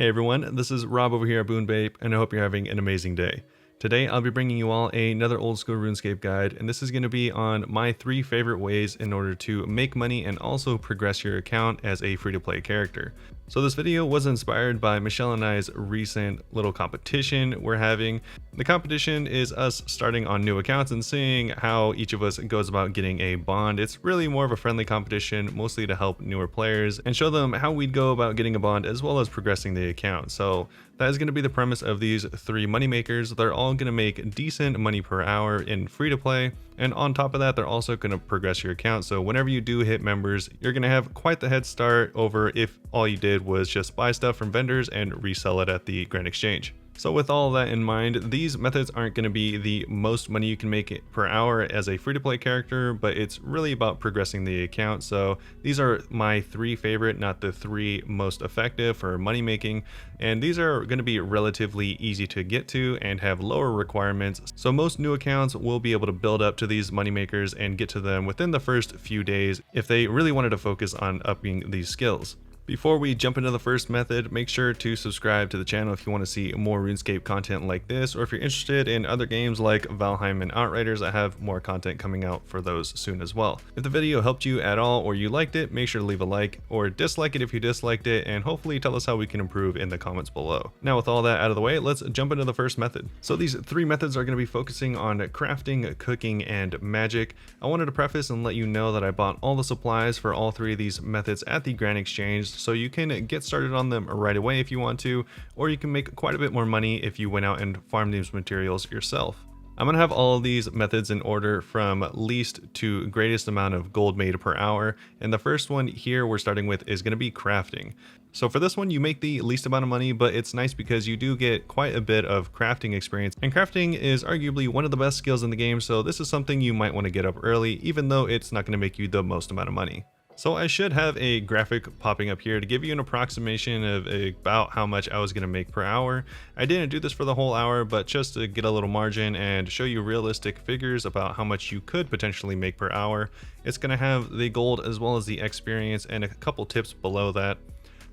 Hey everyone, this is Rob over here at BuneBape, and I hope you're having an amazing day. Today I'll be bringing you all another old school RuneScape guide, and this is going to be on my 3 favorite ways in order to make money and also progress your account as a free-to-play character. So this video was inspired by Michelle and I's recent little competition we're having. The competition is us starting on new accounts and seeing how each of us goes about getting a bond. It's really more of a friendly competition, mostly to help newer players and show them how we'd go about getting a bond as well as progressing the account. So that is going to be the premise of these 3 moneymakers. They're all going to make decent money per hour in free to play, and on top of that they're also going to progress your account. So whenever you do hit members, you're going to have quite the head start over if all you did was just buy stuff from vendors and resell it at the Grand Exchange. So with all that in mind, these methods aren't going to be the most money you can make per hour as a free-to-play character, but it's really about progressing the account. So these are my 3 favorite, not the 3 most effective for money making, and these are going to be relatively easy to get to and have lower requirements. So most new accounts will be able to build up to these money makers and get to them within the first few days if they really wanted to focus on upping these skills. Before we jump into the first method, make sure to subscribe to the channel if you want to see more RuneScape content like this, or if you're interested in other games like Valheim and Outriders. I have more content coming out for those soon as well. If the video helped you at all or you liked it, make sure to leave a like, or dislike it if you disliked it, and hopefully tell us how we can improve in the comments below. Now with all that out of the way, let's jump into the first method. So these 3 methods are going to be focusing on crafting, cooking, and magic. I wanted to preface and let you know that I bought all the supplies for all 3 of these methods at the Grand Exchange, so you can get started on them right away if you want to, or you can make quite a bit more money if you went out and farmed these materials yourself. I'm going to have all of these methods in order from least to greatest amount of gold made per hour, and the first one here we're starting with is going to be crafting. So for this one you make the least amount of money, but it's nice because you do get quite a bit of crafting experience, and crafting is arguably one of the best skills in the game, so this is something you might want to get up early even though it's not going to make you the most amount of money. So I should have a graphic popping up here to give you an approximation of about how much I was going to make per hour. I didn't do this for the whole hour, but just to get a little margin and show you realistic figures about how much you could potentially make per hour. It's going to have the gold as well as the experience and a couple tips below that.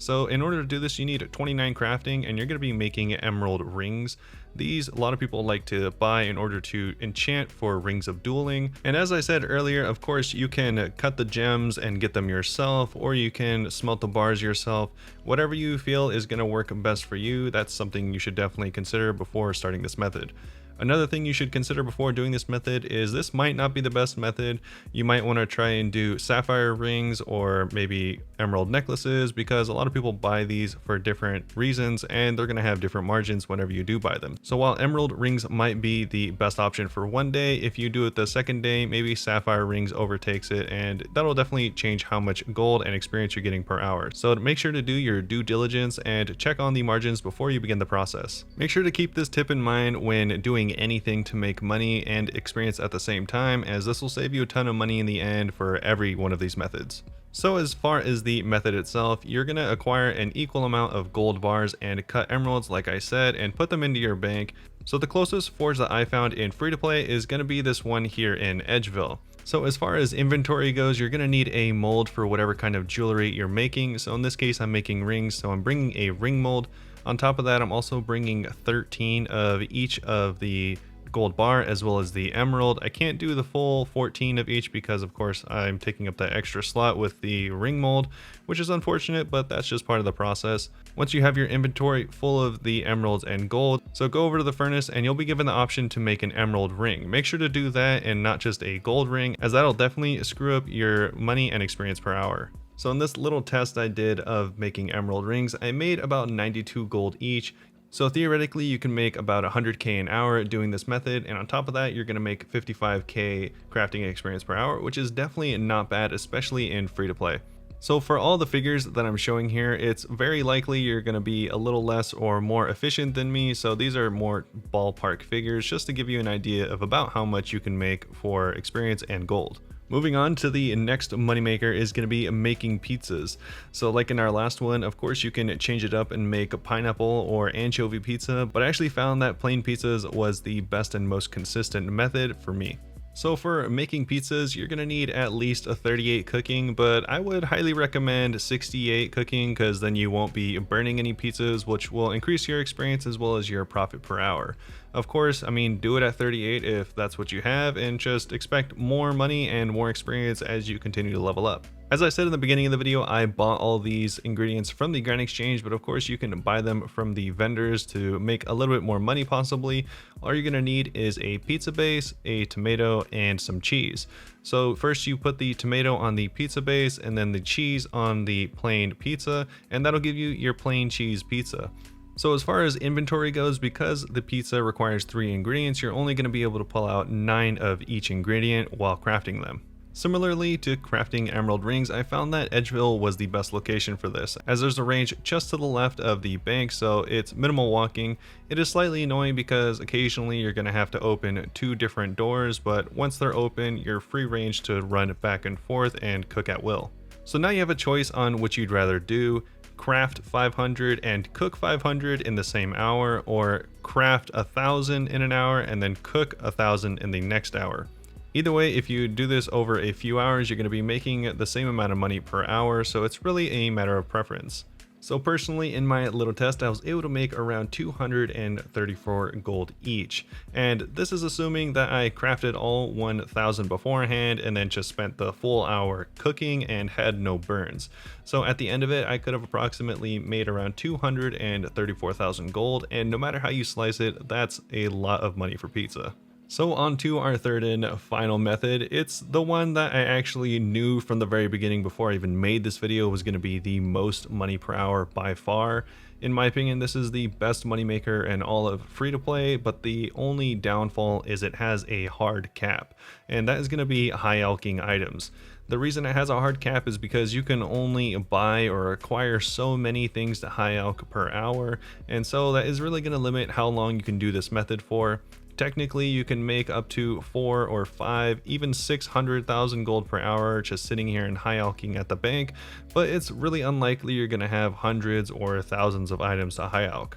So in order to do this, you need 29 crafting, and you're going to be making emerald rings. These a lot of people like to buy in order to enchant for rings of dueling. And as I said earlier, of course you can cut the gems and get them yourself, or you can smelt the bars yourself. Whatever you feel is going to work best for you, that's something you should definitely consider before starting this method. Another thing you should consider before doing this method is this might not be the best method. You might want to try and do sapphire rings or maybe emerald necklaces, because a lot of people buy these for different reasons and they're going to have different margins whenever you do buy them. So while emerald rings might be the best option for one day, if you do it the second day, maybe sapphire rings overtakes it, and that'll definitely change how much gold and experience you're getting per hour. So make sure to do your due diligence and check on the margins before you begin the process. Make sure to keep this tip in mind when doing anything to make money and experience at the same time, as this will save you a ton of money in the end for every one of these methods. So as far as the method itself, you're going to acquire an equal amount of gold bars and cut emeralds like I said, and put them into your bank. So the closest forge that I found in free to play is going to be this one here in Edgeville. So as far as inventory goes, you're going to need a mold for whatever kind of jewelry you're making. So in this case I'm making rings, so I'm bringing a ring mold. On top of that, I'm also bringing 13 of each of the gold bar as well as the emerald. I can't do the full 14 of each because of course I'm taking up that extra slot with the ring mold, which is unfortunate, but that's just part of the process. Once you have your inventory full of the emeralds and gold, so go over to the furnace and you'll be given the option to make an emerald ring. Make sure to do that and not just a gold ring, as that'll definitely screw up your money and experience per hour. So in this little test I did of making emerald rings, I made about 92 gold each. So theoretically you can make about 100k an hour doing this method, and on top of that you're going to make 55k crafting experience per hour, which is definitely not bad, especially in free to play. So for all the figures that I'm showing here, it's very likely you're going to be a little less or more efficient than me, so these are more ballpark figures just to give you an idea of about how much you can make for experience and gold. Moving on to the next moneymaker is going to be making pizzas. So like in our last one, of course you can change it up and make a pineapple or anchovy pizza, but I actually found that plain pizzas was the best and most consistent method for me. So for making pizzas, you're going to need at least a 38 cooking, but I would highly recommend 68 cooking because then you won't be burning any pizzas, which will increase your experience as well as your profit per hour. Of course, I mean, do it at 38 if that's what you have, and just expect more money and more experience as you continue to level up. As I said in the beginning of the video, I bought all these ingredients from the Grind Exchange, but of course you can buy them from the vendors to make a little bit more money possibly. All you're gonna need is a pizza base, a tomato, and some cheese. So first you put the tomato on the pizza base and then the cheese on the plain pizza, and that'll give you your plain cheese pizza. So as far as inventory goes, because the pizza requires 3 ingredients, you're only gonna be able to pull out 9 of each ingredient while crafting them. Similarly to crafting emerald rings, I found that Edgeville was the best location for this, as there's a range just to the left of the bank, so it's minimal walking. It is slightly annoying because occasionally you're going to have to open 2 different doors, but once they're open, you're free range to run back and forth and cook at will. So now you have a choice on what you'd rather do: craft 500 and cook 500 in the same hour, or craft 1,000 in an hour and then cook 1,000 in the next hour. Either way, if you do this over a few hours, you're going to be making the same amount of money per hour, so it's really a matter of preference. So personally, in my little test, I was able to make around 234 gold each, and this is assuming that I crafted all 1,000 beforehand and then just spent the full hour cooking and had no burns. So at the end of it, I could have approximately made around 234,000 gold, and no matter how you slice it, that's a lot of money for pizza. So on to our third and final method. It's the one that I actually knew from the very beginning before I even made this video was going to be the most money per hour by far. In my opinion, this is the best moneymaker in all of free-to-play, but the only downfall is it has a hard cap, and that is going to be high alching items. The reason it has a hard cap is because you can only buy or acquire so many things to high alch per hour, and so that is really going to limit how long you can do this method for. Technically, you can make up to 4 or 5, even 600,000 gold per hour just sitting here and high alching at the bank, but it's really unlikely you're going to have hundreds or thousands of items to high alch.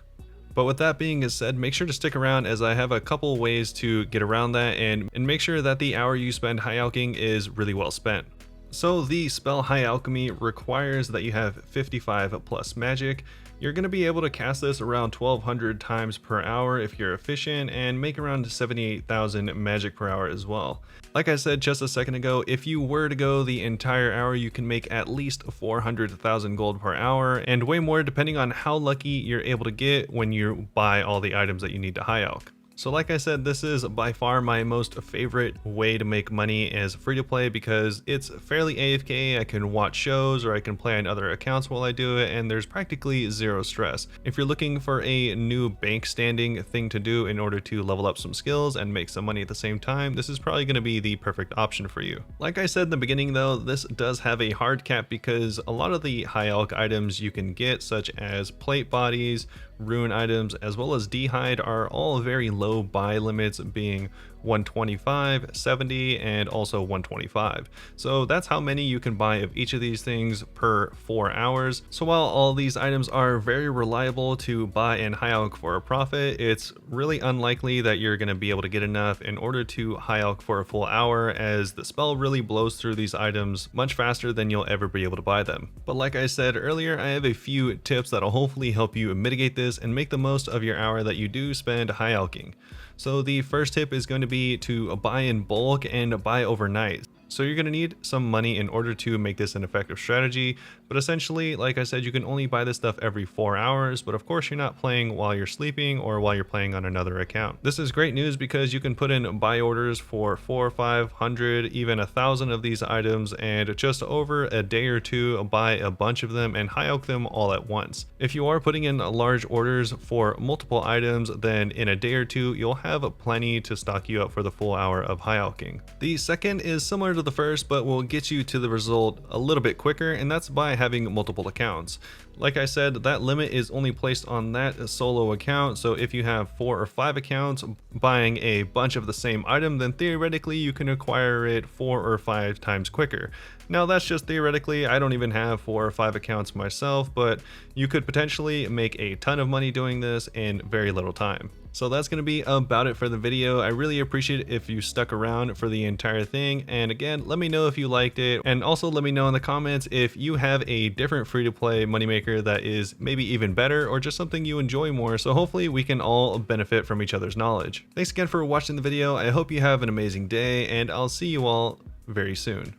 But with that being said, make sure to stick around as I have a couple ways to get around that and make sure that the hour you spend high alching is really well spent. So the spell High Alchemy requires that you have 55 plus magic. You're going to be able to cast this around 1,200 times per hour if you're efficient, and make around 78,000 magic per hour as well. Like I said just a second ago, if you were to go the entire hour, you can make at least 400,000 gold per hour, and way more depending on how lucky you're able to get when you buy all the items that you need to high alch. So like I said, this is by far my most favorite way to make money as free to play because it's fairly AFK. I can watch shows or I can play on other accounts while I do it, and there's practically zero stress. If you're looking for a new bank standing thing to do in order to level up some skills and make some money at the same time, this is probably going to be the perfect option for you. Like I said in the beginning though, this does have a hard cap because a lot of the high alch items you can get, such as plate bodies, rune items, as well as d'hide, are all very low buy limits, being 125, 70, and also 125. So that's how many you can buy of each of these things per 4 hours. So while all these items are very reliable to buy and high alch for a profit, it's really unlikely that you're going to be able to get enough in order to high alch for a full hour, as the spell really blows through these items much faster than you'll ever be able to buy them. But like I said earlier, I have a few tips that'll hopefully help you mitigate this and make the most of your hour that you do spend high alching. So the first tip is going to be to buy in bulk and buy overnight. So you're going to need some money in order to make this an effective strategy, but essentially, like I said, you can only buy this stuff every 4 hours, but of course you're not playing while you're sleeping or while you're playing on another account. This is great news because you can put in buy orders for 400, 500, even 1,000 of these items, and just over a day or two buy a bunch of them and high alch them all at once. If you are putting in large orders for multiple items, then in a day or two you'll have plenty to stock you up for the full hour of high alching. The second is similar to the first, but will get you to the result a little bit quicker, and that's by having multiple accounts. Like I said, that limit is only placed on that solo account, so if you have 4 or 5 accounts buying a bunch of the same item, then theoretically you can acquire it 4 or 5 times quicker. Now that's just theoretically. I don't even have 4 or 5 accounts myself, but you could potentially make a ton of money doing this in very little time. So that's going to be about it for the video. I really appreciate it if you stuck around for the entire thing. And again, let me know if you liked it. And also let me know in the comments if you have a different free-to-play moneymaker that is maybe even better or just something you enjoy more. So hopefully we can all benefit from each other's knowledge. Thanks again for watching the video. I hope you have an amazing day and I'll see you all very soon.